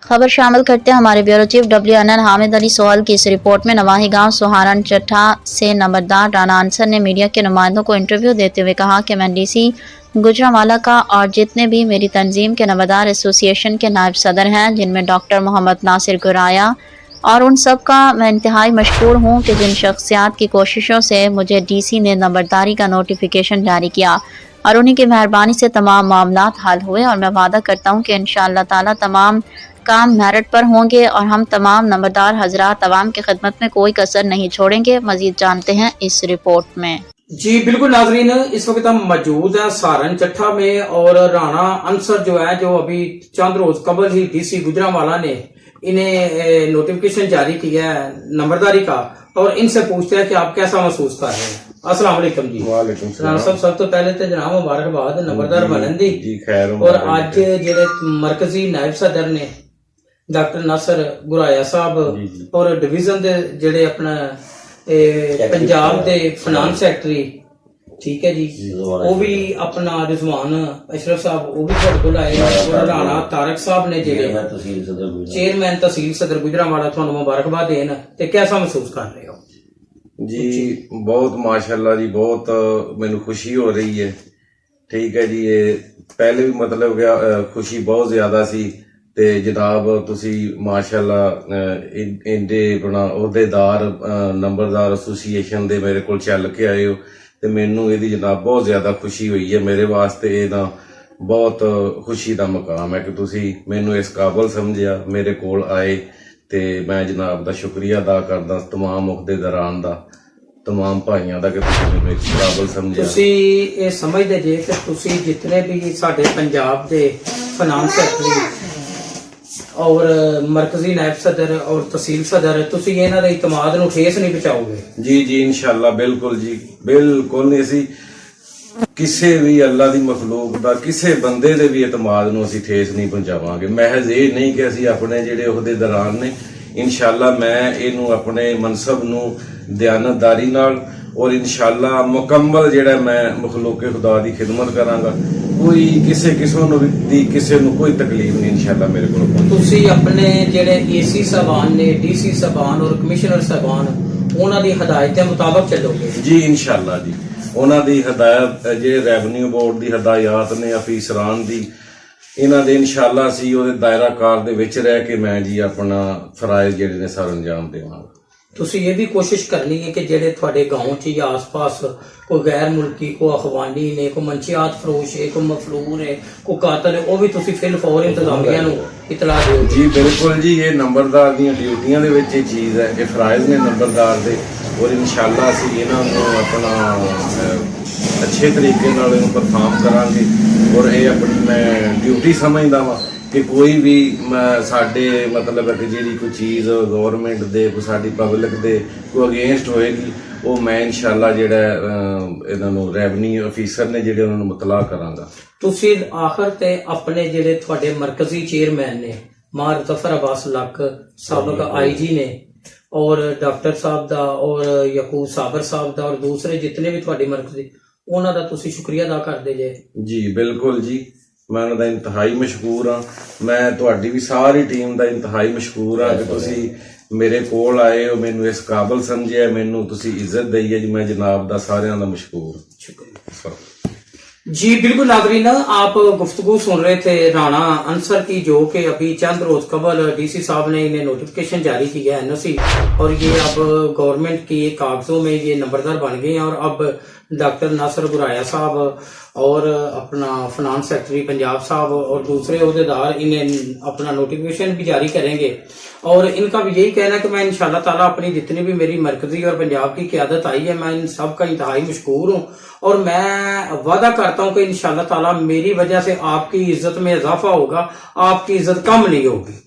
खबर शामिल करते हैं हमारे bureau chief WNN Hamid Ali Sohal की इस रिपोर्ट में। नवाही गांव सुहारन चट्ठा से नंबरदार राना अंसर ने मीडिया के नुमाइंदों को इंटरव्यू देते हुए कहा कि मैं DC गुजरांवाला का और जितने भी मेरी तंजीम के नंबरदार एसोसिएशन के नायब सदर हैं, जिनमें डॉक्टर मोहम्मद नासिर गुराया, और उन सब का मैं इंतहाई मशकूर हूँ कि जिन शख्सियात की कोशिशों से मुझे DC ने नंबरदारी का नोटिफिकेशन जारी किया और उन्हीं की मेहरबानी से तमाम मामलात हल हुए। और मैं वादा करता हूँ कि इंशाअल्लाह ताला तमाम काम मेरिट पर होंगे और हम तमाम नंबरदार हजरात अवाम की खिदमत में कोई कसर नहीं छोड़ेंगे। मजीद जानते हैं इस रिपोर्ट में। जी बिल्कुल नाजरीन, इस वक्त हम मौजूद हैं सहारन चट्ठा में और राना अंसर जो है, जो अभी चंद रोज कबल ही DC गुजरांवाला ने इन्हें नोटिफिकेशन जारी किया है नंबरदारी का, और इनसे पूछते हैं कि आप कैसा महसूस कर रहे हैं। अस्सलाम वालेकुम जी। वालेकुम सलाम। राना साहब, सब तो पहले तो जनाब मुबारकबाद नंबरदार बनन दी जी खैर। और अज जेडे मरकजी नायब सदर ने डॉक्टर नासिर गुराया साहब और डिवीजन दे जेडे अपना पंजाब दे फाइनेंस सैकटरी, ठीक है जी, वो भी अपना रिजवान अशरफ साहब वो भी ਤੁਹਾਡੇ ਕੋਲ आए और राणा तारक साहब ने जेडे चेयरमैन तहसील सदर गुजरांवाला, ਤੁਹਾਨੂੰ मुबारकबाद देन ते कैसा महसूस कर रहे हो जी? बहुत माशाल्लाह जी, बहुत मैनू खुशी हो रही है। ठीक है जी, ये पहले भी मतलब खुशी बहुत ज्यादा सी ते जनाब तुसी माशाल्लाह इंदे अपना अहुदेदार नंबरदार एसोसीएशन दे मेरे कोल चल के आए हो ते मैनू इहदी जनाब बहुत ज्यादा खुशी हुई है। मेरे वास्ते ये ना बहुत खुशी का मुकाम है कि तुसी मैनू इस काबल समझिया, मेरे कोल आए ते मैं जनाब दा शुक्रिया अदा करदा तमाम अहुदेदारां दा, तमाम भाइयों का कि तुसी मैनू इस काबल समझिया। तुसी ये समझदे जे कि तुसी जितने भी साडे पंजाब दे फाइनेंस सैकटरी और मरकजी नायब सदर और तहसील सदर, तुसी इन्हां दे इतमाद नूं ठेस नहीं पहुंचाओगे? जी जी इंशाअल्लाह बिल्कुल जी, बिल्कुल नहीं। असी किसी भी अल्लाह दी मखलूक दा किसी बंदे दे भी इतमाद नूं असी ठेस नहीं पहुंचावांगे। महज ये नहीं कि असी अपने जिहड़े अहुदेदारान ने, इंशाअल्लाह मैं इनू अपने मनसब नूं दयानतदारी नाल और इंशाअल्लाह मुकम्मल जिहड़ा मैं मखलूके खुदा दी खिदमत करांगा। कोई किसी किस्म दी किसी नूं कोई तकलीफ नहीं इंशाअल्लाह मेरे कोल। तुसी अपने जिहड़े AC साहबान ने, DC साहबान और कमिश्नर साहबान, उन्हां दी हिदायतां मुताबिक चलोगे? जी इंशाअल्लाह जी, उन्हां दी हिदायत जे रेवन्यू बोर्ड दी हिदायत ने अफीसरान दी, इन्हां दे इंशाअल्लाह असीं ओहदे दायरा कार दे विच रह के मैं जी अपना फराइज जिहड़े ने सर अंजाम देवांगा। तुसी ये भी कोशिश करनी है कि जेडे थोड़े गांव च या आस पास कोई गैर मुल्की, को अखवानी ने, को मंशियात फरोश है, को मफलूर है, को कातल है, वो भी तुसी फिल फौर इंतजामिया नूं इतला दिओ। जी बिल्कुल जी, ये नंबरदार दी ड्यूटियां दे विच ये चीज है, ये फराइज ने नंबरदार दे, और इंशाअल्लाह असीं इन्हां नूं अपना अच्छे तरीके नाल इहनूं परफॉर्म करांगे। और ये अपनी मैं ड्यूटी समझदा वां कि कोई भी साडे मतलब कि जिहड़ी कोई चीज़ गौरमेंट दे, कोई साडी पब्लिक दे कोई अगेंस्ट होएगी, वो मैं इंशाअल्लाह जिहड़ा इन्हां नूं रेवन्यू अफीसर ने जिहड़े उन्हां नूं मुतला करांगा। तुसी आखिर ते अपने जिहड़े तुहाडे मरकजी चेयरमैन ने मार जफर अब्बास लक, साबिक IG ने, और डॉक्टर साहब दा और यकूब साबर साहब दा, और दूसरे जितने भी तुहाडे मरकजी, उन्हां दा तुसी शुक्रिया अदा करदे जे? जी बिल्कुल जी, मैं उन्हां दा इंतहाई मशकूर हाँ। मैं तुहाडी भी सारी टीम दा इंतहाई मशकूर हाँ कि तुसी मेरे कोल आए हो, मैनू इस काबल समझिया, मैनू तुसी इज्जत दई है जी। मैं जनाब दा सारियां दा मशकूर। शुक्रिया जी बिल्कुल नाज़रीन, आप गुफ्तगू सुन रहे थे राना अंसर की, जो कि अभी चंद रोज कबल DC साहब ने इन्हें नोटिफिकेशन जारी किया है NOC, और ये अब गवर्नमेंट की कागजों में ये नंबरदार बन गए हैं। और अब डॉक्टर नासिर गुराया साहब और अपना फाइनेंस सेक्रेटरी पंजाब साहब और दूसरे अहदेदार इन्हें अपना नोटिफिकेशन भी जारी करेंगे। और इनका भी यही कहना है कि मैं इंशाअल्लाह ताला अपनी जितनी भी मेरी मरकजी और पंजाब की क़यादत आई है, मैं इन सब का इंतहाई मशकूर हूँ। और मैं वादा करता हूँ कि इंशाअल्लाह ताला मेरी वजह से आपकी इज्जत में इजाफा होगा, आपकी इज्जत कम नहीं होगी।